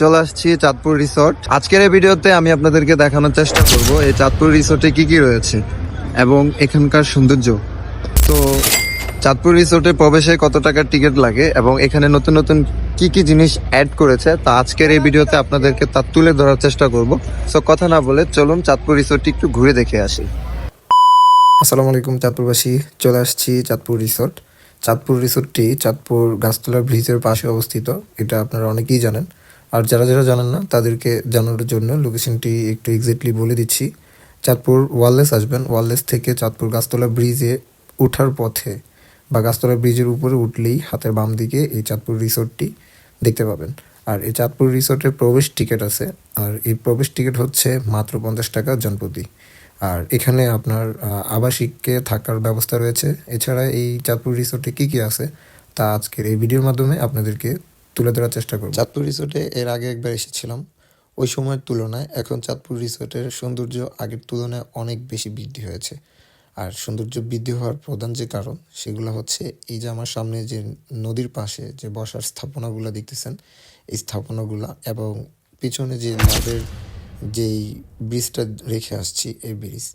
চলে আসছি চাঁদপুর রিসোর্ট। আজকের এই ভিডিওতে আমি আপনাদেরকে দেখানোর চেষ্টা করব এই চাঁদপুর রিসোর্টে কি কি রয়েছে এবং এখানকার সৌন্দর্য। তো চাঁদপুর রিসোর্টে প্রবেশে কত টাকার টিকিট লাগে এবং এখানে নতুন নতুন কি কি জিনিস অ্যাড করেছে তা আজকের এই ভিডিওতে আপনাদেরকে তা তুলে ধরার চেষ্টা করব। সো কথা না বলে চলুন চাঁদপুর রিসোর্টটি একটু ঘুরে দেখে আসি। আসসালামু আলাইকুম চাঁদপুরবাসী, চলে আসছি চাঁদপুর রিসোর্ট। চাঁদপুর রিসোর্টটি চাঁদপুর গাছতলা ব্রিজের পাশে অবস্থিত, এটা আপনারা অনেকেই জানেন। আর যারা যারা জানেন না তাদেরকে জানানোর জন্য লোকেশনটি একটু এক্স্যাক্টলি বলে দিচ্ছি। চাঁদপুর ওয়ারলেস আসবেন, ওয়ারলেস থেকে চাঁদপুর গাছতলা ব্রিজে ওঠার পথে বা গাছতলা ব্রিজের উপরে উঠলেই হাতের বাম দিকে এই চাঁদপুর রিসোর্টটি দেখতে পাবেন। আর এই চাঁদপুর রিসোর্টের প্রবেশ টিকিট আছে, আর এই প্রবেশ টিকিট হচ্ছে মাত্র 50 টাকা জনপ্রতি। আর এখানে আপনার আবাসিককে থাকার ব্যবস্থা রয়েছে। এছাড়া এই চাঁদপুর রিসোর্টে কী কী আছে তা আজকের এই ভিডিওর মাধ্যমে আপনাদেরকে তুলে ধরার চেষ্টা করব। চাঁদপুর রিসোর্টে এর আগে একবার এসেছিলাম, ওই সময়ের তুলনায় এখন চাঁদপুর রিসোর্টের সৌন্দর্য আগের তুলনায় অনেক বেশি বৃদ্ধি হয়েছে। আর সৌন্দর্য বৃদ্ধি হওয়ার প্রধান যে কারণ সেগুলো হচ্ছে এই যে আমার সামনে যে নদীর পাশে যে বসার স্থাপনাগুলো দেখতেছেন, এই স্থাপনাগুলো এবং পিছনে যে লাভের যেই ব্রিজটা রেখে আসছি এই ব্রিজ,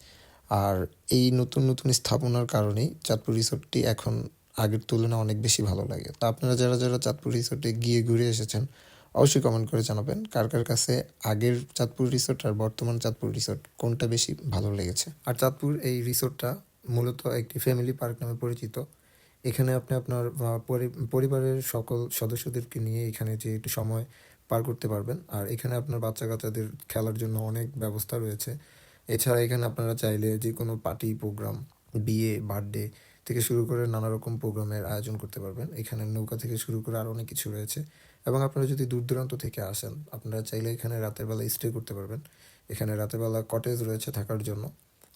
আর এই নতুন নতুন স্থাপনার কারণেই চাঁদপুর রিসোর্টটি এখন আগের তুলনায় অনেক বেশি ভালো লাগে। তো আপনারা যারা যারা চাঁদপুর রিসোর্টে গিয়ে ঘুরে এসেছেন অবশ্যই কমেন্ট করে জানাবেন কার কার কাছে আগের চাঁদপুর রিসোর্ট আর বর্তমান চাঁদপুর রিসোর্ট কোনটা বেশি ভালো লেগেছে। আর চাঁদপুর এই রিসোর্টটা মূলত একটি ফ্যামিলি পার্ক নামে পরিচিত। এখানে আপনি আপনার পরিবারের সকল সদস্যদেরকে নিয়ে এখানে যে একটু সময় পার করতে পারবেন। আর এখানে আপনার বাচ্চা কাচ্চাদের খেলার জন্য অনেক ব্যবস্থা রয়েছে। এছাড়া এখানে আপনারা চাইলে যে কোনো পার্টি প্রোগ্রাম, বিয়ে, বার্থডে থেকে শুরু করে নানা রকম প্রোগ্রামের আয়োজন করতে পারবেন। এখানে নৌকা থেকে শুরু করে আরও অনেক কিছু রয়েছে। এবং আপনারা যদি দূর দূরান্ত থেকে আসেন আপনারা চাইলে এখানে রাতের বেলা স্টে করতে পারবেন। এখানে রাতের বেলা কটেজ রয়েছে থাকার জন্য।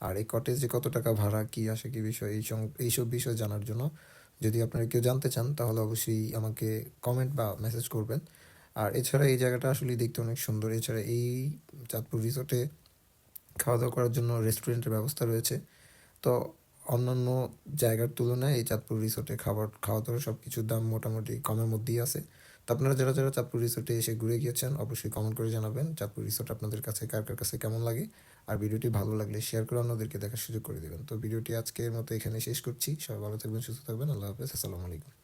আর এই কটেজে কত টাকা ভাড়া, কী আসে কী বিষয়, এইসব বিষয় জানার জন্য যদি আপনারা কেউ জানতে চান তাহলে অবশ্যই আমাকে কমেন্ট বা মেসেজ করবেন। আর এছাড়া এই জায়গাটা আসলে দেখতে অনেক সুন্দর। এছাড়া এই চাঁদপুর রিসোর্টে খাওয়া দাওয়া করার জন্য রেস্টুরেন্টের ব্যবস্থা রয়েছে। তো অন্যান্য জায়গার তুলনায় এই চাঁদপুর রিসোর্টে খাওয়া দাওয়া সব কিছুর দাম মোটামুটি কমের মধ্যেই আছে। তো আপনারা যারা যারা চাঁদপুর রিসোর্টে এসে ঘুরে গিয়েছেন অবশ্যই কমেন্ট করে জানাবেন চাঁদপুর রিসোর্ট আপনাদের কাছে কার কার কাছে কেমন লাগে। আর ভিডিওটি ভালো লাগলে শেয়ার করে অন্যদেরকে দেখার সুযোগ করে দেবেন। তো ভিডিওটি আজকের মতো এখানে শেষ করছি। সবাই ভালো থাকবেন, সুস্থ থাকবেন। আল্লাহ হাফেজ, আসসালামু আলাইকুম।